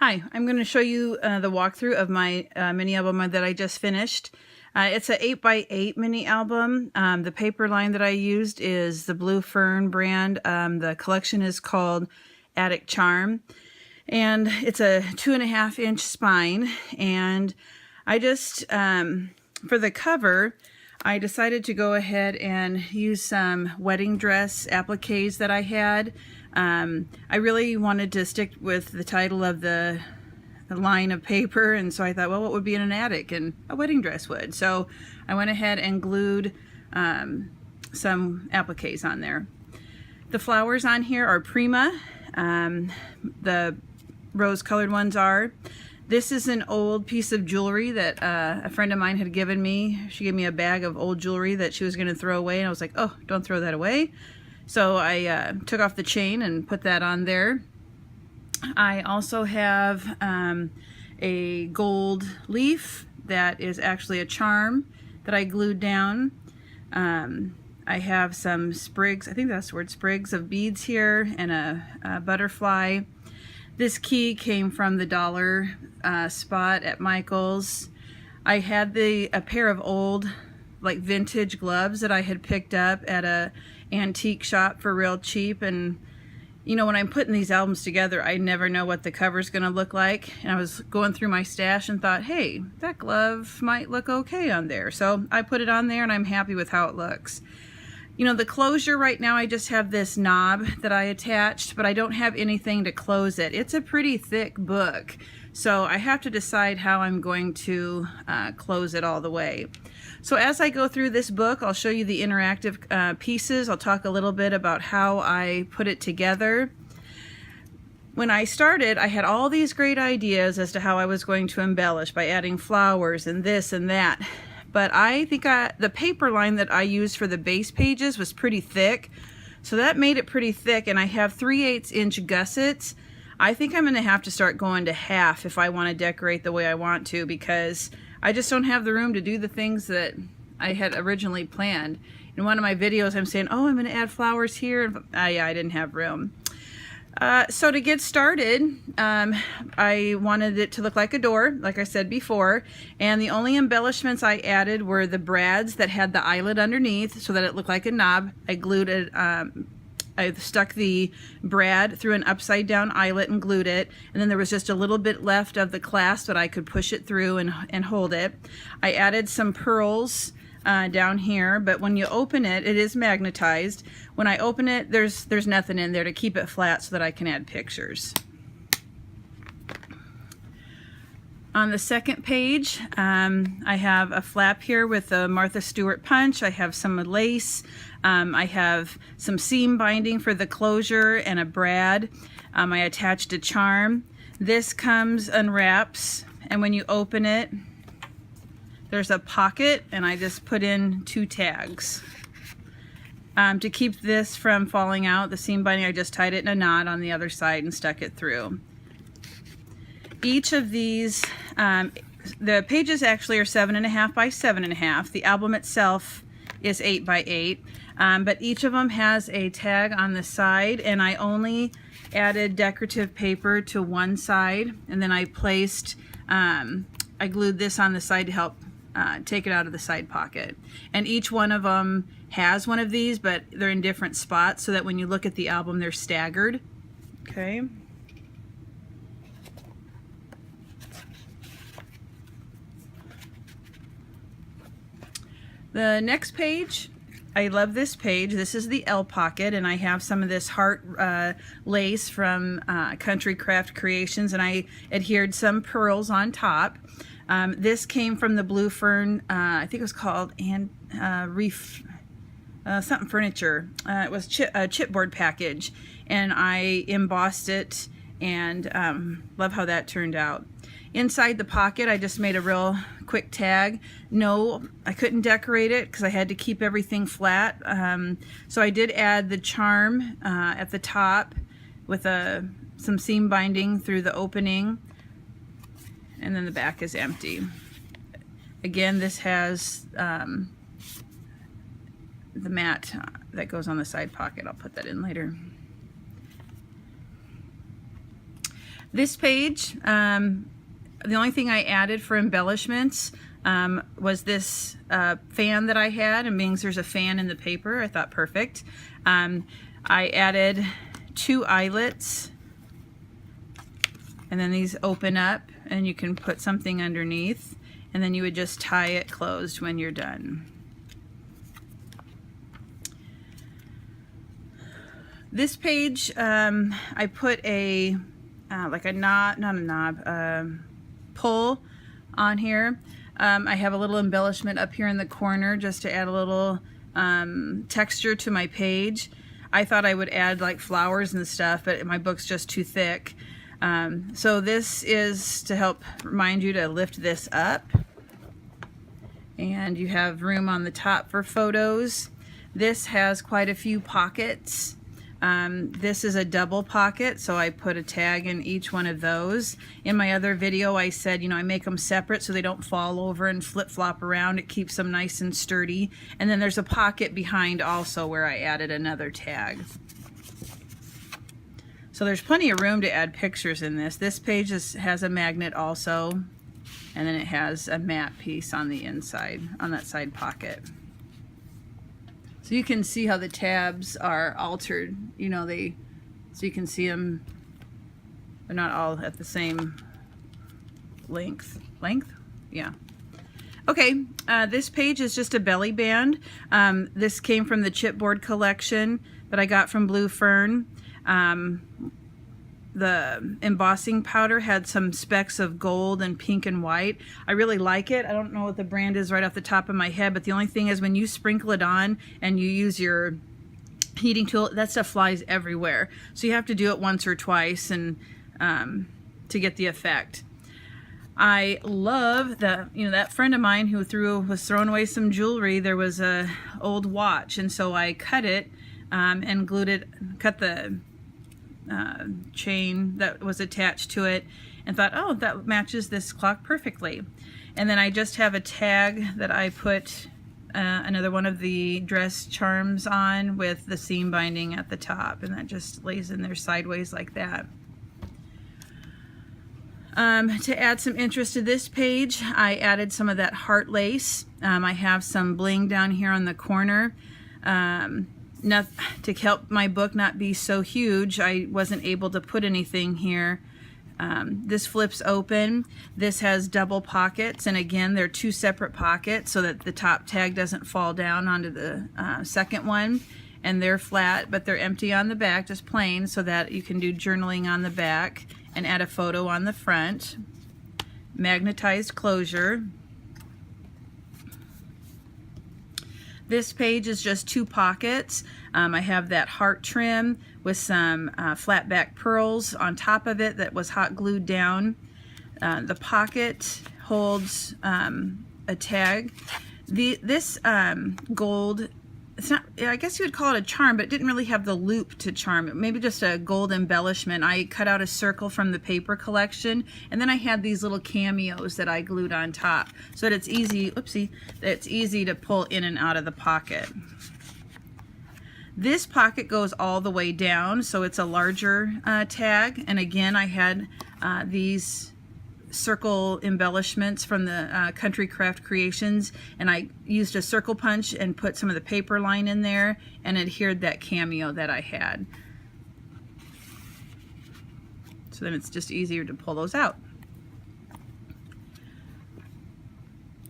Hi, I'm going to show you the walkthrough of my mini album that I just finished. It's an 8x8 mini album. The paper line that I used is the Blue Fern brand. The collection is called Attic Charm, and it's a 2.5-inch spine. And I just, for the cover, I decided to go ahead and use some wedding dress appliques that I had. I really wanted to stick with the title of the line of paper, and so I thought, well, what would be in an attic? And a wedding dress would. So I went ahead and glued some appliques on there. The flowers on here are Prima. The rose-colored ones are. This is an old piece of jewelry that a friend of mine had given me. She gave me a bag of old jewelry that she was going to throw away, and I was like, oh, don't throw that away. So I took off the chain and put that on there. I also have a gold leaf that is actually a charm that I glued down. I have some sprigs, I think that's the word, sprigs of beads here, and a butterfly. This key came from the dollar spot at Michael's. I had a pair of old, like, vintage gloves that I had picked up at a antique shop for real cheap. And you know, when I'm putting these albums together, I never know what the cover's gonna look like, and I was going through my stash and thought, hey, that glove might look okay on there, so I put it on there and I'm happy with how it looks. You know, the closure right now, I just have this knob that I attached, but I don't have anything to close it. It's a pretty thick book, so I have to decide how I'm going to close it all the way. So as I go through this book, I'll show you the interactive pieces. I'll talk a little bit about how I put it together. When I started, I had all these great ideas as to how I was going to embellish by adding flowers and this and that. But I think the paper line that I used for the base pages was pretty thick. So that made it pretty thick, and I have 3/8-inch gussets. I think I'm going to have to start going to half if I want to decorate the way I want to, because I just don't have the room to do the things that I had originally planned. In one of my videos, I'm saying, oh, I'm going to add flowers here. Yeah, I didn't have room. So to get started, I wanted it to look like a door, like I said before, and the only embellishments I added were the brads that had the eyelet underneath so that it looked like a knob. I glued it, I stuck the brad through an upside down eyelet and glued it, and then there was just a little bit left of the clasp that I could push it through and hold it. I added some pearls down here, but when you open it, it is magnetized. When I open it, there's nothing in there to keep it flat so that I can add pictures. On the second page, I have a flap here with a Martha Stewart punch. I have some lace. I have some seam binding for the closure and a brad. I attached a charm. This unwraps, and when you open it, there's a pocket, and I just put in 2 tags. To keep this from falling out, the seam binding, I just tied it in a knot on the other side and stuck it through. Each of these, the pages actually are 7.5 by 7.5. The album itself is 8 by 8, but each of them has a tag on the side, and I only added decorative paper to one side, and then I placed, I glued this on the side to help take it out of the side pocket. And each one of them has one of these, but they're in different spots so that when you look at the album, they're staggered. Okay. The next page, I love this page. This is the L pocket, and I have some of this heart lace from Country Craft Creations, and I adhered some pearls on top. This came from the Blue Fern, I think it was called something furniture. It was a chipboard package, and I embossed it, and love how that turned out. Inside the pocket, I just made a real quick tag. No, I couldn't decorate it because I had to keep everything flat. So I did add the charm at the top with some seam binding through the opening, and then the back is empty. Again, this has the mat that goes on the side pocket. I'll put that in later. This page, the only thing I added for embellishments was this fan that I had, and being there's a fan in the paper, I thought perfect. I added 2 eyelets, and then these open up and you can put something underneath, and then you would just tie it closed when you're done. This page, I put a like a knob, not a knob, pull on here. I have a little embellishment up here in the corner just to add a little texture to my page. I thought I would add like flowers and stuff, but my book's just too thick. So this is to help remind you to lift this up, and you have room on the top for photos. This has quite a few pockets. This is a double pocket, so I put a tag in each one of those. In my other video I said, you know, I make them separate so they don't fall over and flip-flop around. It keeps them nice and sturdy. And then there's a pocket behind also where I added another tag. So there's plenty of room to add pictures in this. This page has a magnet also, and then it has a matte piece on the inside, on that side pocket. So you can see how the tabs are altered, you know, so you can see them, they're not all at the same length? Yeah. Okay, this page is just a belly band. This came from the chipboard collection that I got from Blue Fern. The embossing powder had some specks of gold and pink and white. I really like it. I don't know what the brand is right off the top of my head, but the only thing is when you sprinkle it on and you use your heating tool, that stuff flies everywhere. So you have to do it once or twice and to get the effect. I love that friend of mine who was throwing away some jewelry. There was a old watch, and so I cut it and cut the chain that was attached to it, and thought, oh, that matches this clock perfectly. And then I just have a tag that I put another one of the dress charms on with the seam binding at the top, and that just lays in there sideways like that. To add some interest to this page, I added some of that heart lace. I have some bling down here on the corner. To help my book not be so huge, I wasn't able to put anything here. This flips open. This has double pockets, and again, they're 2 separate pockets so that the top tag doesn't fall down onto the second one. And they're flat, but they're empty on the back, just plain, so that you can do journaling on the back and add a photo on the front. Magnetized closure. This page is just 2 pockets. I have that heart trim with some flat back pearls on top of it that was hot glued down. The pocket holds a tag. This gold, it's not, I guess you would call it a charm, but it didn't really have the loop to charm it. Maybe just a gold embellishment. I cut out a circle from the paper collection, and then I had these little cameos that I glued on top so that it's easy, it's easy to pull in and out of the pocket. This pocket goes all the way down, so it's a larger tag. And again, I had these circle embellishments from the Country Craft Creations, and I used a circle punch and put some of the paper line in there and adhered that cameo that I had. So then it's just easier to pull those out.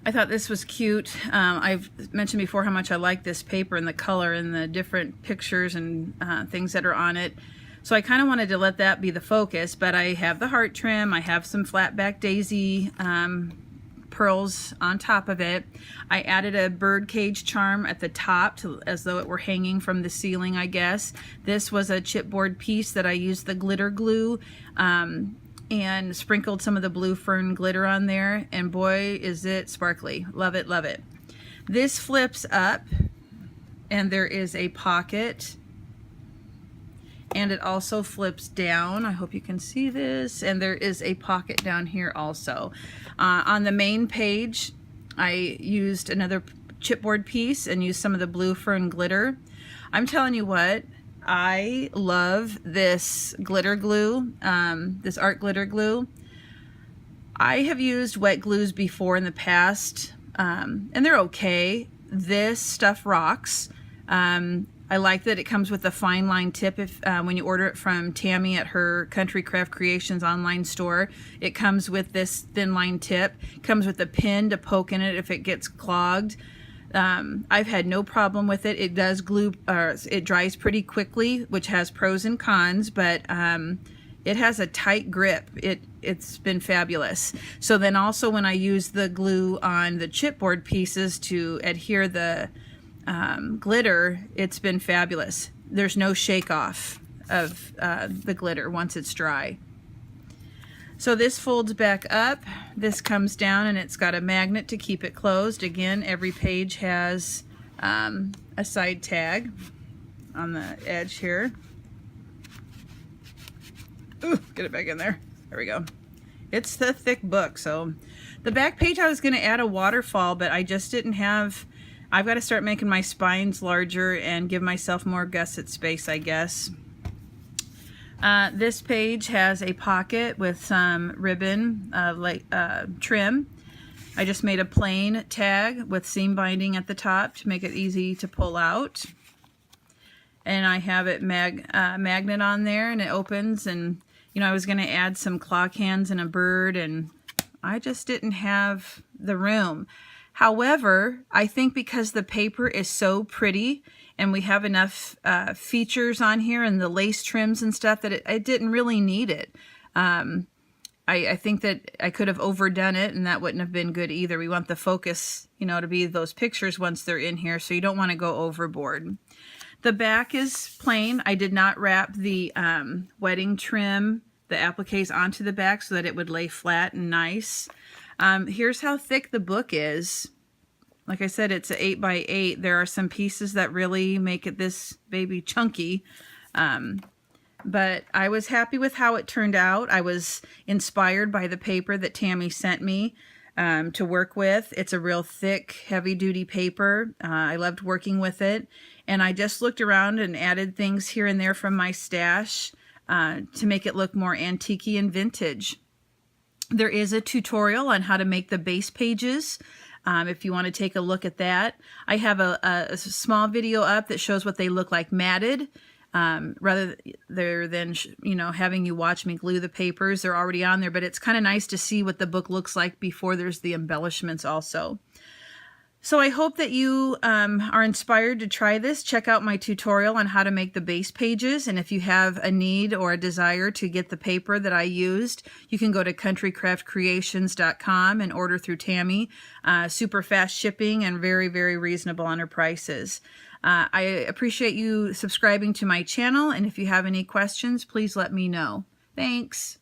I thought this was cute. I've mentioned before how much I like this paper and the color and the different pictures and things that are on it. So I kind of wanted to let that be the focus, but I have the heart trim, I have some flat back daisy pearls on top of it. I added a bird cage charm at the top as though it were hanging from the ceiling, I guess. This was a chipboard piece that I used the glitter glue and sprinkled some of the Blue Fern glitter on there, and boy is it sparkly. Love it, love it. This flips up and there is a pocket, and it also flips down. I hope you can see this, and there is a pocket down here also. On the main page I used another chipboard piece and used some of the Blue Fern glitter. I'm telling you what, I love this glitter glue, this art glitter glue. I have used wet glues before in the past, and they're okay. This stuff rocks. I like that it comes with a fine line tip if when you order it from Tammy at her Country Craft Creations online store. It comes with this thin line tip. It comes with a pin to poke in it if it gets clogged. I've had no problem with it. It does glue, it dries pretty quickly, which has pros and cons, but it has a tight grip. It's been fabulous. So then also when I use the glue on the chipboard pieces to adhere the glitter, it's been fabulous. There's no shake off of the glitter once it's dry. So this folds back up, this comes down, and it's got a magnet to keep it closed. Again, every page has a side tag on the edge here. Ooh, get it back in there. There we go. It's the thick book. So the back page I was going to add a waterfall, but I just didn't have, I've got to start making my spines larger and give myself more gusset space, I guess. This page has a pocket with some ribbon trim. I just made a plain tag with seam binding at the top to make it easy to pull out. And I have it magnet on there, and it opens, and you know, I was going to add some clock hands and a bird, and I just didn't have the room. However, I think because the paper is so pretty and we have enough features on here and the lace trims and stuff that it didn't really need it. I think that I could have overdone it, and that wouldn't have been good either. We want the focus, you know, to be those pictures once they're in here, so you don't want to go overboard. The back is plain. I did not wrap the wedding trim, the appliques, onto the back so that it would lay flat and nice. Here's how thick the book is. Like I said, it's an 8x8. There are some pieces that really make it this baby chunky. But I was happy with how it turned out. I was inspired by the paper that Tammy sent me to work with. It's a real thick, heavy-duty paper. I loved working with it. And I just looked around and added things here and there from my stash to make it look more antique-y and vintage. There is a tutorial on how to make the base pages. If you want to take a look at that. I have a small video up that shows what they look like matted, rather than you know, having you watch me glue the papers. They're already on there, but it's kind of nice to see what the book looks like before there's the embellishments also. So I hope that you are inspired to try this. Check out my tutorial on how to make the base pages. And if you have a need or a desire to get the paper that I used, you can go to countrycraftcreations.com and order through Tammy. Super fast shipping and very, very reasonable on her prices. I appreciate you subscribing to my channel. And if you have any questions, please let me know. Thanks.